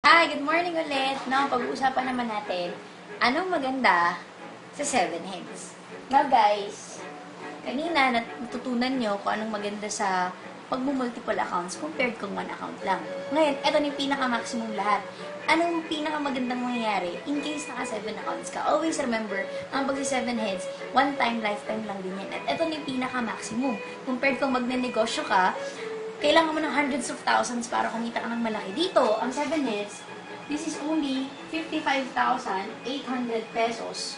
Hi, good morning ulit. No, pag-uusapan naman natin, anong maganda sa 7 Heads. Now guys, kanina natutunan nyo kung anong maganda sa pag-multiple accounts compared kung one account lang. Ngayon, eto na yung pinaka-maximum lahat. Anong pinaka-magandang mangyayari in case naka 7 accounts ka? Always remember, ang pag 7 Heads, one time, lifetime lang din yan. At eto na yung pinaka-maximum. Compared kung magne-negosyo ka, kailangan mo ng hundreds of thousands para kumita ka ng malaki. Dito, ang 7 Heads, this is only 55,800 pesos.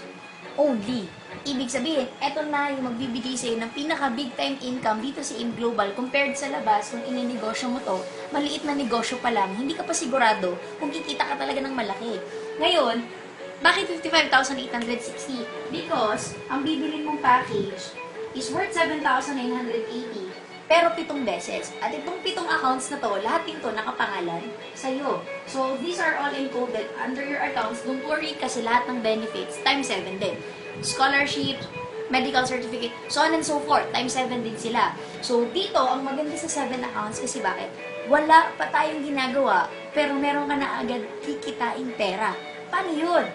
Only. Ibig sabihin, eto na yung magbibigay sa'yo ng pinaka-big time income dito sa AIM Global compared sa labas kung ininegosyo mo to, maliit na negosyo pa lang, hindi ka pa sigurado kung kikita ka talaga ng malaki. Ngayon, bakit 55,860? Because, ang bibilin mong package is worth 7,980 pero 7 beses. At itong 7 accounts na to, lahat din to nakapangalan sa'yo. So, these are all encoded under your accounts. Don't worry kasi lahat ng benefits, times 7 din. Scholarship, medical certificate, so on and so forth, times 7 din sila. So, dito, ang maganda sa 7 accounts kasi bakit? Wala pa tayong ginagawa, pero meron ka na agad kikitain pera. Paano yun?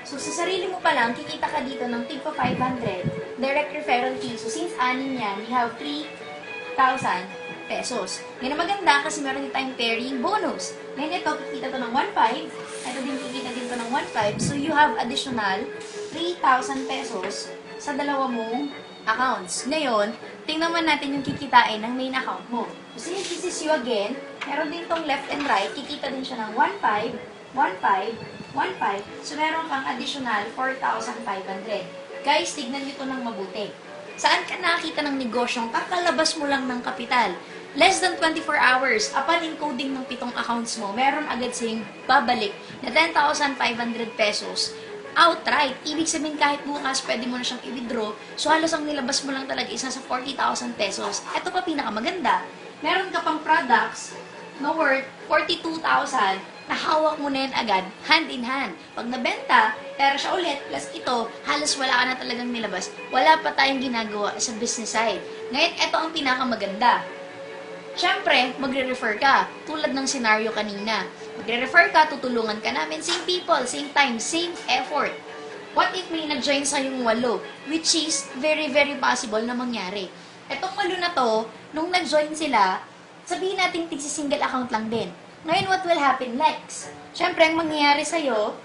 So, sa sarili mo pa lang, kikita ka dito ng tigpa 500, direct referral fee. So, since anin yan, we have 3,000 pesos. Yan ang maganda kasi meron din tayong pairing bonus. Ngayon ito, kikita to ng 1,500. Ito din kikita din to ng 1,500. So, you have additional 3,000 pesos sa dalawa mong accounts. Ngayon, tingnan naman natin yung kikitain ng main account mo. So, since this is you again, meron din tong left and right, kikita din siya ng 1,500, 1,500, 1,500. So, meron kang additional 4,500. Guys, tignan nyo to ng mabuti. Saan ka nakakita ng negosyong kakalabas mo lang ng kapital? Less than 24 hours, upon encoding ng 7 accounts mo, meron agad siyang babalik na 10,500 pesos outright. Ibig sabihin kahit bukas, pwede mo na siyang i-withdraw. So halos ang nilabas mo lang talaga isa sa 40,000 pesos. Ito pa pinakamaganda. Meron ka pang products na worth 42,000 na hawak mo na yan agad, hand in hand. Pag nabenta, pera siya ulit, plus ito, halos wala ka na talagang nilabas. Wala pa tayong ginagawa sa business side. Ngayon, ito ang pinakamaganda. Siyempre, magre-refer ka. Tulad ng scenario kanina. Magre-refer ka, tutulungan ka namin. Same people, same time, same effort. What if may nag-join sa yung 8? Which is very, very possible na mangyari. Etong 8 na to, nung nag-join sila, sabihin natin tig-single account lang din. Ngayon, what will happen next? Siyempre, ang mangyayari sa'yo,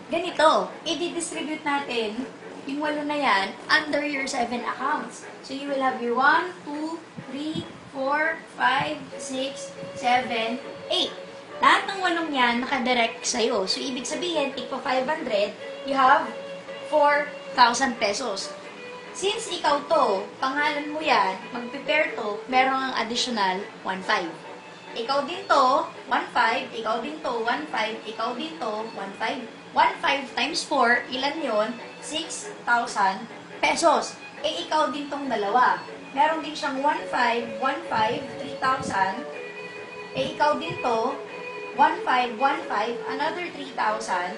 ganito, i-distribute natin yung 8 na yan under your 7 accounts. So, you will have your 1, 2, 3, 4, 5, 6, 7, 8. Lahat ng 8 yan nakadirect sa'yo. So, ibig sabihin, tigpa 500, you have 4,000 pesos. Since ikaw to, pangalan mo yan, mag-prepare to, meron ang additional 1,500. Ikaw din to, 1,500. Ikaw din to, 1,500. Ikaw din to, 1,500. 1,500 times 4, ilan yon? 6,000 pesos. Eh, ikaw din tong dalawa. Meron din siyang 1,500, 1,500, 3,000. Eh, ikaw din to, 1,500, 1,500, another 3,000.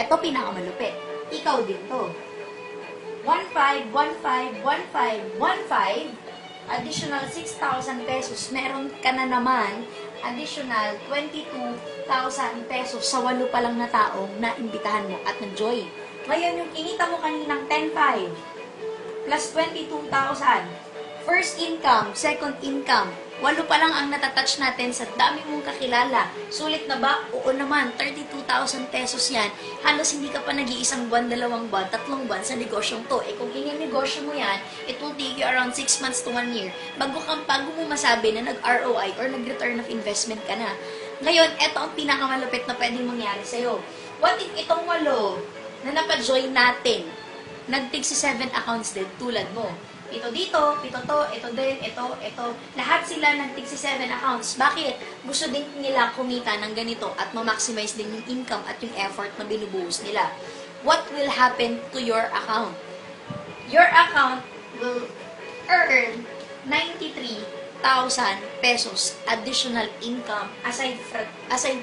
Ito pinakamalupit. Ikaw din to. 1,500, 1,500, 1,500, 1,500. Additional 6,000 pesos, meron ka na naman additional 22,000 pesos sa 8 pa lang na taong naimbitahan mo at nag-join. Ngayon, yung kinita mo kaninang 10,500 plus 22,000, first income, second income, 8 pa lang ang natatouch natin sa dami mong kakilala. Sulit na ba? Oo naman, 32,000 pesos yan. Halos hindi ka pa nag-iisang buwan, 2 buwan, 3 buwan sa negosyong to. Eh kung yung negosyo mo yan, it will take you around 6 months to 1 year bago mo masabi na nag-ROI or nag-return of investment ka na. Ngayon, eto ang pinakamalupit na pwedeng mangyari sa'yo. What if itong 8 na napajoin natin, nag-take si 7 accounts din tulad mo? Ito dito, ito to, ito din, ito. Lahat sila nag-take si 7 accounts. Bakit? Gusto din nila kumita ng ganito at ma-maximize din yung income at yung effort na binubuhos nila. What will happen to your account? Your account will earn 93,000 pesos additional income aside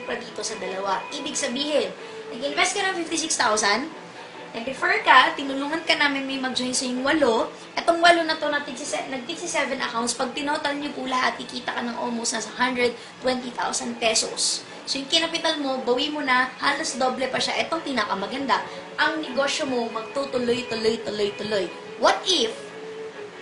pa dito sa dalawa. Ibig sabihin, nag-invest ka ng 56,000, nag-refer ka, tinulungan ka namin may mag-join sa yung 8. Etong 8 na to, nag-take si 7 accounts. Pag tinotal niyo po lahat, ikita ka ng almost nasa 120,000 pesos. So, yung kinapital mo, bawi mo na, halos doble pa siya. Itong pinakamaganda. Ang negosyo mo, magtutuloy-tuloy-tuloy-tuloy. What if,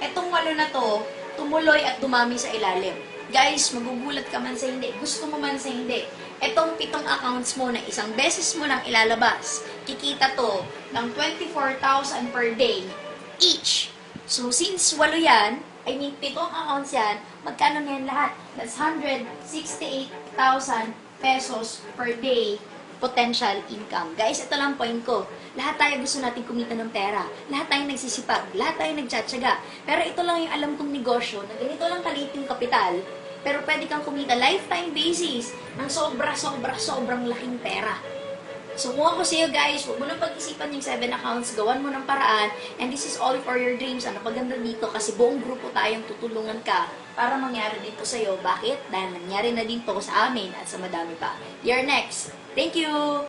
etong 8 na to, tumuloy at dumami sa ilalim? Guys, magugulat ka man sa hindi. Gusto mo man sa hindi. Etong 7 accounts mo na isang beses mo lang ilalabas, kikita to ng 24,000 per day each. So, since 8 yan, 7 accounts yan, magkano na yan lahat? That's 168,000 pesos per day potential income. Guys, ito lang point ko. Lahat tayo gusto natin kumita ng pera. Lahat tayo nagsisipag. Lahat tayo nagtsatsaga. Pero ito lang yung alam kong negosyo na ganito lang kaliit yung kapital, pero pwede kang kumita lifetime basis ng sobrang laking pera. So, kung ako sa'yo guys, huwag mo nang pag-isipan yung 7 accounts, gawan mo ng paraan, and this is all for your dreams. Ano paganda dito, kasi buong grupo tayong tutulungan ka para mangyari dito sa'yo. Bakit? Dahil nangyari na din to sa amin at sa madami pa. You're next. Thank you!